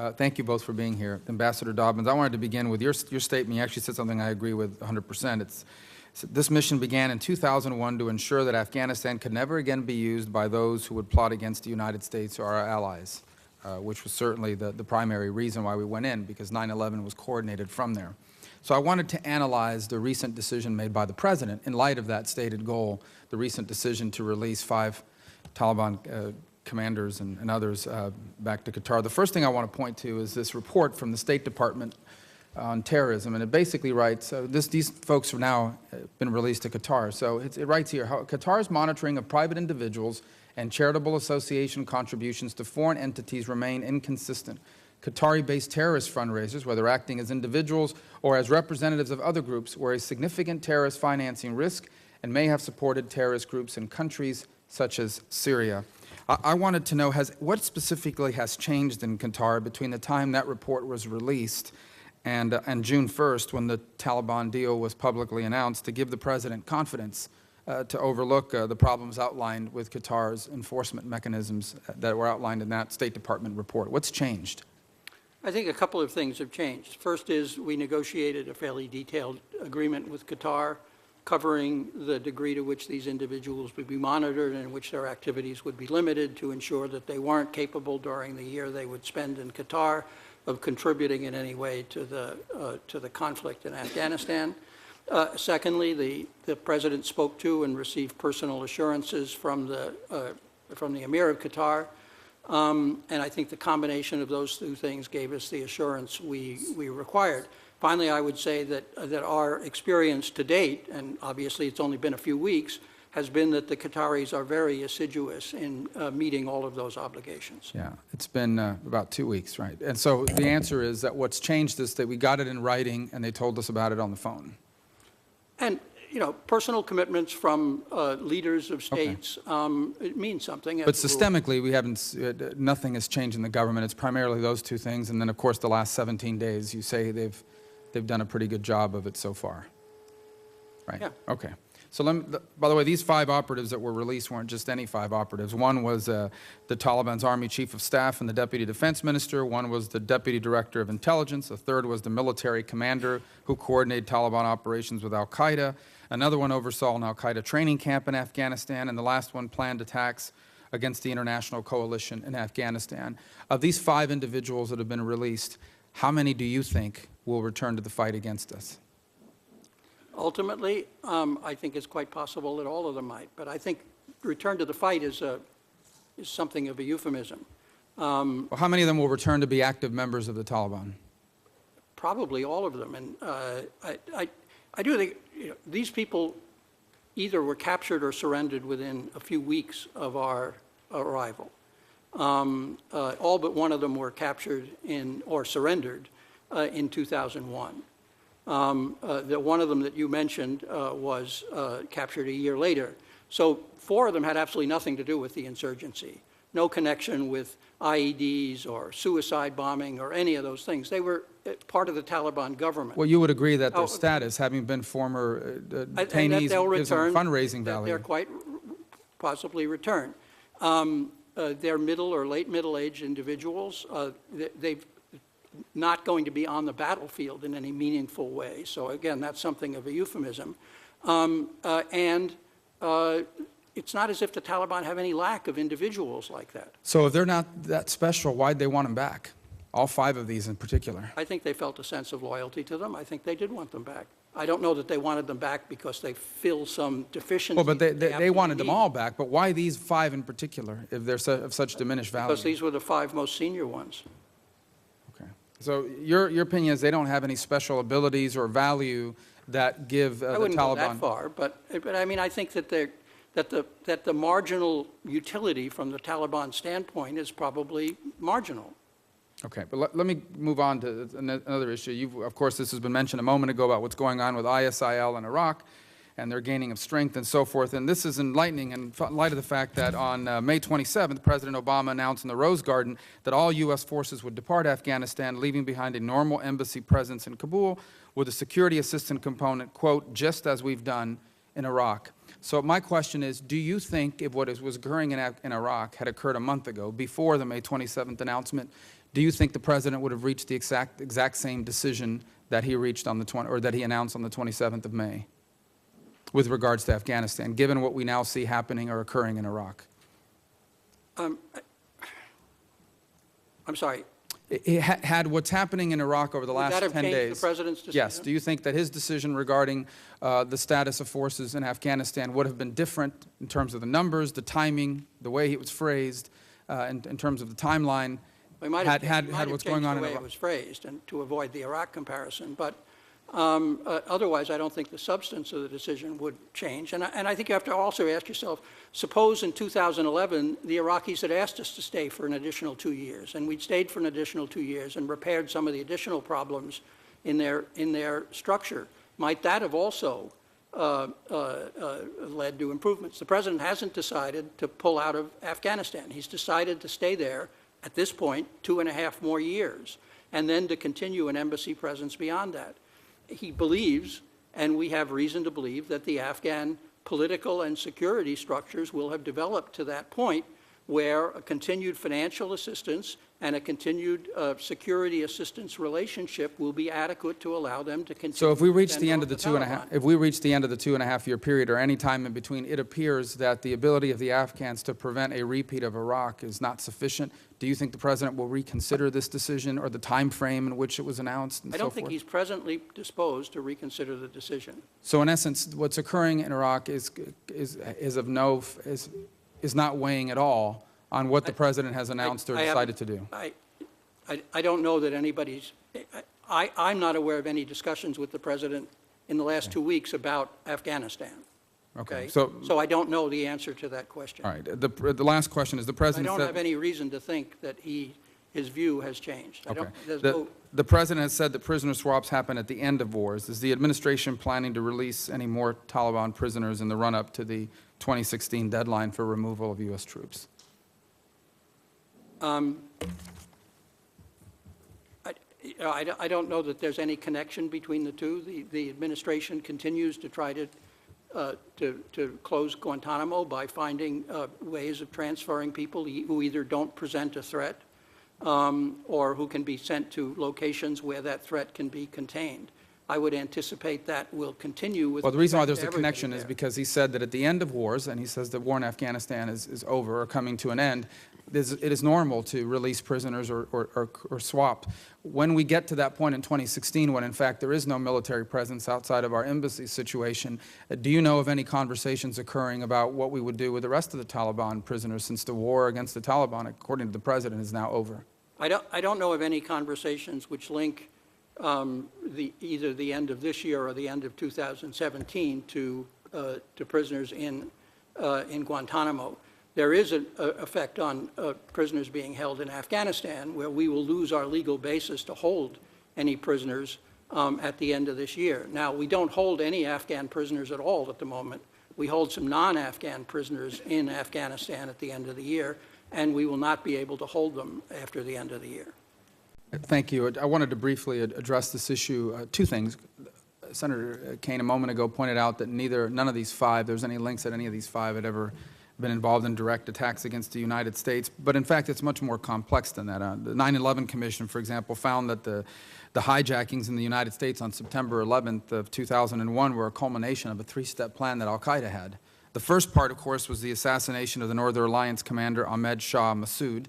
Thank you both for being here. Ambassador Dobbins, I wanted to begin with your statement. You actually said something I agree with 100%. This mission began in 2001 to ensure that Afghanistan could never again be used by those who would plot against the United States or our allies, which was certainly the primary reason why we went in, because 9/11 was coordinated from there. So I wanted to analyze the recent decision made by the President in light of that stated goal, the recent decision to release 5 Taliban commanders and others back to Qatar. The first thing I want to point to is this report from the State Department on terrorism, and it basically writes, these folks have now been released to Qatar. So it writes here, how Qatar's monitoring of private individuals and charitable association contributions to foreign entities remain inconsistent. Qatari-based terrorist fundraisers, whether acting as individuals or as representatives of other groups, were a significant terrorist financing risk and may have supported terrorist groups in countries such as Syria. I wanted to know what specifically has changed in Qatar between the time that report was released and June 1st, when the Taliban deal was publicly announced, to give the President confidence to overlook the problems outlined with Qatar's enforcement mechanisms that were outlined in that State Department report. What's changed? I think a couple of things have changed. First is we negotiated a fairly detailed agreement with Qatar covering the degree to which these individuals would be monitored and in which their activities would be limited to ensure that they weren't capable during the year they would spend in Qatar of contributing in any way to the conflict in Afghanistan. Secondly, the President spoke to and received personal assurances from the Emir of Qatar. And I think the combination of those two things gave us the assurance we required. Finally, I would say that our experience to date, and obviously it's only been a few weeks, has been that the Qataris are very assiduous in meeting all of those obligations. Yeah, it's been about 2 weeks, right? And so the answer is that what's changed is that we got it in writing and they told us about it on the phone. And, you know, personal commitments from leaders of states, it means something. But systemically, we haven't, nothing has changed in the government. It's primarily those two things. And then, of course, the last 17 days, you say they've done a pretty good job of it so far. Right? Yeah. Okay. So by the way, these 5 operatives that were released weren't just any 5 operatives. One was the Taliban's Army Chief of Staff and the Deputy Defense Minister. One was the Deputy Director of Intelligence. A third was the military commander who coordinated Taliban operations with al-Qaeda. Another one oversaw an al-Qaeda training camp in Afghanistan. And the last one planned attacks against the international coalition in Afghanistan. Of these 5 individuals that have been released, how many do you think will return to the fight against us? Ultimately, I think it's quite possible that all of them might. But I think return to the fight is something of a euphemism. Well, how many of them will return to be active members of the Taliban? Probably all of them. And I do think these people either were captured or surrendered within a few weeks of our arrival. All but one of them were captured or surrendered in 2001. The one of them that you mentioned was captured a year later. So 4 of them had absolutely nothing to do with the insurgency. No connection with IEDs or suicide bombing or any of those things. They were part of the Taliban government. Well, you would agree that their status, having been former detainees, gives them fundraising value. They'll quite possibly return. They're middle or late middle-aged individuals. They've not going to be on the battlefield in any meaningful way. So again, that's something of a euphemism. It's not as if the Taliban have any lack of individuals like that. So if they're not that special, why'd they want them back? All 5 of these in particular. I think they felt a sense of loyalty to them. I think they did want them back. I don't know that they wanted them back because they fill some deficiency. Well, but they wanted them all back. But why these 5 in particular, if they're of such diminished value? Because these were the 5 most senior ones. Okay. So your opinion is they don't have any special abilities or value that give the Taliban. I wouldn't go that far, but I mean, I think that the marginal utility from the Taliban standpoint is probably marginal. Okay, but let me move on to another issue. Of course, this has been mentioned a moment ago about what's going on with ISIL in Iraq and their gaining of strength and so forth. And this is enlightening in light of the fact that on May 27th, President Obama announced in the Rose Garden that all U.S. forces would depart Afghanistan, leaving behind a normal embassy presence in Kabul with a security assistant component, quote, just as we've done in Iraq. So my question is, do you think if what was occurring in Iraq had occurred a month ago, before the May 27th announcement, do you think the president would have reached the exact same decision that he reached on the or that he announced on the 27th of May with regards to Afghanistan, given what we now see happening or occurring in Iraq? I'm sorry. Had what's happening in Iraq over the last 10 days... Would that have changed the president's decision? Yes. Do you think that his decision regarding the status of forces in Afghanistan would have been different in terms of the numbers, the timing, the way it was phrased, in terms of the timeline, had what's going on in Iraq? the way it was phrased, and to avoid the Iraq comparison. But otherwise, I don't think the substance of the decision would change. And I think you have to also ask yourself, suppose in 2011, the Iraqis had asked us to stay for an additional 2 years, and we'd stayed for an additional 2 years and repaired some of the additional problems in their structure. Might that have also led to improvements? The president hasn't decided to pull out of Afghanistan. He's decided to stay there at this point 2.5 more years, and then to continue an embassy presence beyond that. He believes, and we have reason to believe, that the Afghan political and security structures will have developed to that point where a continued financial assistance and a continued security assistance relationship will be adequate to allow them to continue. So if we reach the end of the Taliban. if we reach the end of the 2.5-year period or any time in between, it appears that the ability of the Afghans to prevent a repeat of Iraq is not sufficient. Do you think the president will reconsider this decision or the time frame in which it was announced and I so don't think forth? he's presently disposed to reconsider the decision. So in essence, what's occurring in Iraq is not weighing at all on what the president has announced or decided to do. I don't know that anybody's, I'm not aware of any discussions with the president in the last 2 weeks about Afghanistan. Okay. So I don't know the answer to that question. All right. The last question is the I president don't said, have any reason to think that his view has changed. I okay. don't, there's no, The president has said that prisoner swaps happen at the end of wars. Is the administration planning to release any more Taliban prisoners in the run-up to the 2016 deadline for removal of U.S. troops? I don't know that there's any connection between the two. The administration continues to try to close Guantanamo by finding ways of transferring people who either don't present a threat or who can be sent to locations where that threat can be contained. I would anticipate that will continue with. Well, the reason why respect there's to a connection everybody is there. because he said that at the end of wars, and he says the war in Afghanistan is over or coming to an end, it is normal to release prisoners or swap. When we get to that point in 2016, when in fact there is no military presence outside of our embassy situation, do you know of any conversations occurring about what we would do with the rest of the Taliban prisoners, since the war against the Taliban, according to the president, is now over? I don't know of any conversations which link either the end of this year or the end of 2017 to prisoners in Guantanamo. There is an effect on prisoners being held in Afghanistan, where we will lose our legal basis to hold any prisoners at the end of this year. Now, we don't hold any Afghan prisoners at all at the moment. We hold some non-Afghan prisoners in Afghanistan at the end of the year, and we will not be able to hold them after the end of the year. Thank you. I wanted to briefly address this issue. Two things. Senator Kaine a moment ago pointed out that none of these five, there's any links that any of these five had ever been involved in direct attacks against the United States. But in fact, it's much more complex than that. The 9/11 Commission, for example, found that the hijackings in the United States on September 11th of 2001 were a culmination of a three-step plan that al-Qaeda had. The first part, of course, was the assassination of the Northern Alliance commander Ahmed Shah Massoud.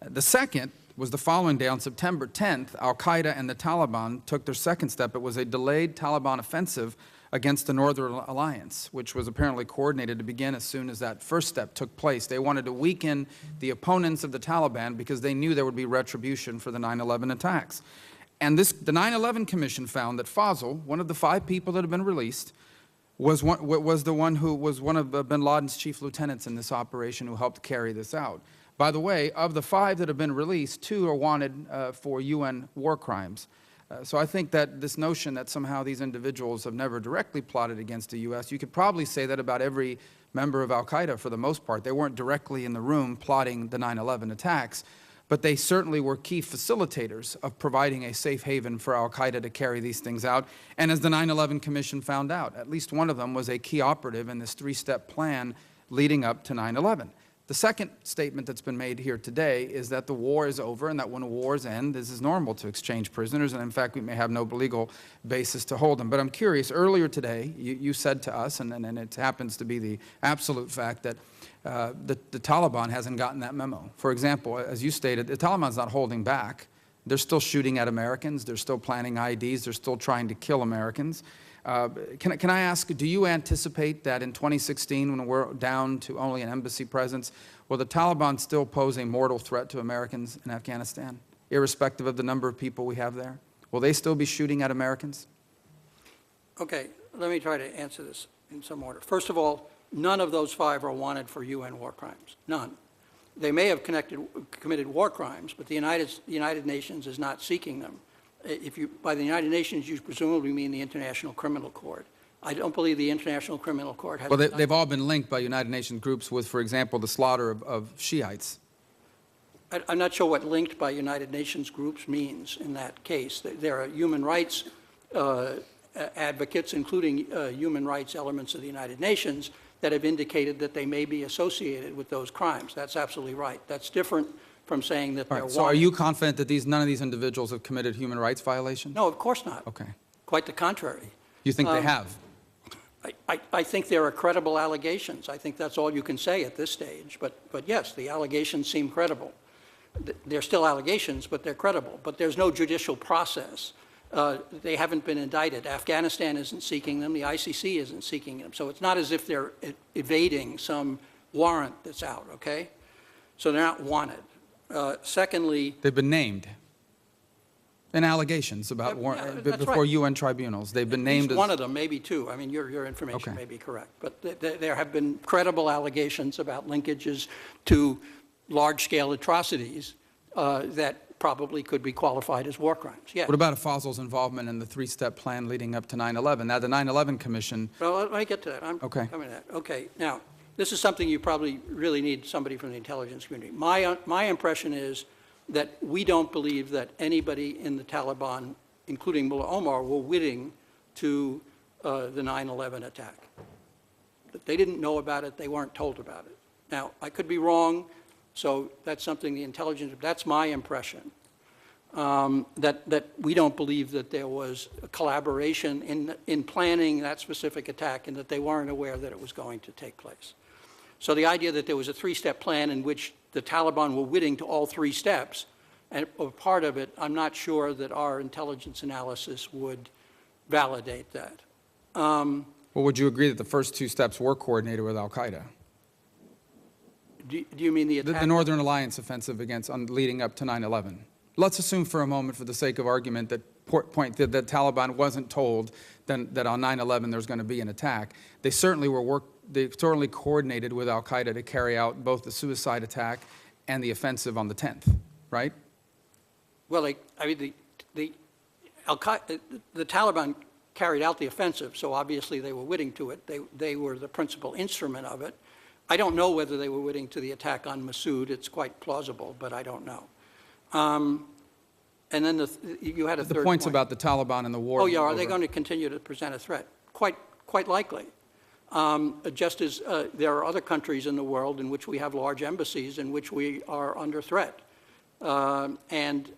The second was the following day, on September 10th, al-Qaeda and the Taliban took their second step. It was a delayed Taliban offensive against the Northern Alliance, which was apparently coordinated to begin as soon as that first step took place. They wanted to weaken the opponents of the Taliban because they knew there would be retribution for the 9/11 attacks. And the 9/11 Commission found that Fazl, one of the 5 people that had been released, was the one who was one of bin Laden's chief lieutenants in this operation who helped carry this out. By the way, of the 5 that have been released, 2 are wanted for UN war crimes. So I think that this notion that somehow these individuals have never directly plotted against the U.S., you could probably say that about every member of al-Qaeda for the most part. They weren't directly in the room plotting the 9/11 attacks, but they certainly were key facilitators of providing a safe haven for al-Qaeda to carry these things out. And as the 9/11 Commission found out, at least one of them was a key operative in this 3-step plan leading up to 9/11. The second statement that's been made here today is that the war is over and that when wars end, this is normal to exchange prisoners, and in fact, we may have no legal basis to hold them. But I'm curious, earlier today, you said to us, and it happens to be the absolute fact that the Taliban hasn't gotten that memo. For example, as you stated, the Taliban's not holding back. They're still shooting at Americans. They're still planning IEDs. They're still trying to kill Americans. Can I ask, do you anticipate that in 2016, when we're down to only an embassy presence, will the Taliban still pose a mortal threat to Americans in Afghanistan, irrespective of the number of people we have there? Will they still be shooting at Americans? Okay, let me try to answer this in some order. First of all, none of those 5 are wanted for UN war crimes. None. They may have committed war crimes, but the United Nations is not seeking them. By the United Nations, you presumably mean the International Criminal Court. I don't believe the International Criminal Court has... Well, they've all been linked by United Nations groups with, for example, the slaughter of Shiites. I'm not sure what linked by United Nations groups means in that case. There are human rights advocates, including human rights elements of the United Nations, that have indicated that they may be associated with those crimes. That's absolutely right. That's different from saying that they're wanted. So are you confident that none of these individuals have committed human rights violations? No, of course not. Okay. Quite the contrary. You think they have? I think there are credible allegations. I think that's all you can say at this stage. But yes, the allegations seem credible. They're still allegations, but they're credible. But there's no judicial process. They haven't been indicted. Afghanistan isn't seeking them. The ICC isn't seeking them. So it's not as if they're evading some warrant that's out, okay? So they're not wanted. Secondly... They've been named in allegations about before right. UN tribunals. They've been named as... one of them, maybe 2. I mean, your information may be correct. But there have been credible allegations about linkages to large-scale atrocities that probably could be qualified as war crimes. Yes. What about Fazl's involvement in the 3-step plan leading up to 9/11? Now, the 9/11 Commission... Well, let me get to that. I'm coming to that. Okay. Now, this is something you probably really need somebody from the intelligence community. My impression is that we don't believe that anybody in the Taliban, including Mullah Omar, were witting to the 9/11 attack. That they didn't know about it, they weren't told about it. Now, I could be wrong, so that's something the intelligence, that's my impression. That we don't believe that there was a collaboration in planning that specific attack and that they weren't aware that it was going to take place. So the idea that there was a 3-step plan in which the Taliban were witting to all 3 steps, and part of it, I'm not sure that our intelligence analysis would validate that. Well, would you agree that the first 2 steps were coordinated with al-Qaeda? Do you mean the attack? The Northern Alliance offensive leading up to 9/11. Let's assume for a moment, for the sake of argument, that the Taliban wasn't told that on 9/11 there's going to be an attack. They certainly they certainly coordinated with al-Qaeda to carry out both the suicide attack and the offensive on the 10th, right? Well, the Taliban carried out the offensive, so obviously they were witting to it. They were the principal instrument of it. I don't know whether they were witting to the attack on Massoud. It's quite plausible, but I don't know. And then you had a third point. The points about the Taliban and the war. Oh, yeah, are they going to continue to present a threat? Quite likely. Just as there are other countries in the world in which we have large embassies in which we are under threat. And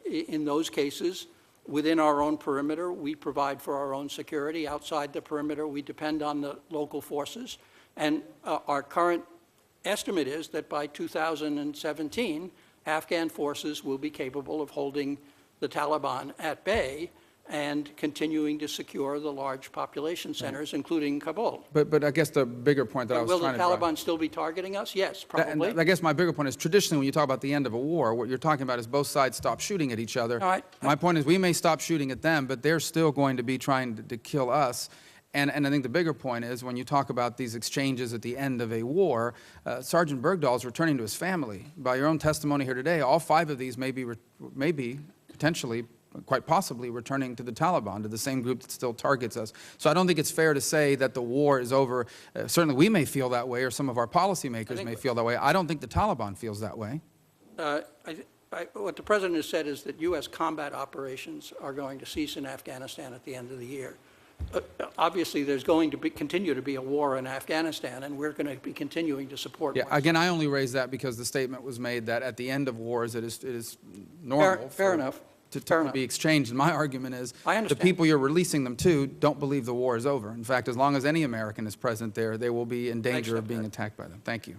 in those cases, within our own perimeter, we provide for our own security. Outside the perimeter, we depend on the local forces. And our current estimate is that by 2017, Afghan forces will be capable of holding the Taliban at bay and continuing to secure the large population centers, including Kabul. But I guess the bigger point that I was trying to Will the Taliban still be targeting us? Yes, probably. I guess my bigger point is, traditionally, when you talk about the end of a war, what you're talking about is both sides stop shooting at each other. All right. My point is, we may stop shooting at them, but they're still going to be trying to kill us. And I think the bigger point is, when you talk about these exchanges at the end of a war, Sergeant Bergdahl is returning to his family. By your own testimony here today, all 5 of these may be potentially, quite possibly, returning to the Taliban, to the same group that still targets us. So I don't think it's fair to say that the war is over. Certainly we may feel that way, or some of our policymakers may feel that way. I don't think the Taliban feels that way. What the President has said is that U.S. combat operations are going to cease in Afghanistan at the end of the year. obviously, there's going to be, continue to be a war in Afghanistan, and we're going to be continuing to support Yeah, wars. again, I only raise that because the statement was made that at the end of wars, it is normal. Fair enough. To Fair be enough. exchanged. And my argument is, I the understand. people you're releasing them to don't believe the war is over. In fact, as long as any American is present there, they will be in danger of accept being that. attacked by them. Thank you.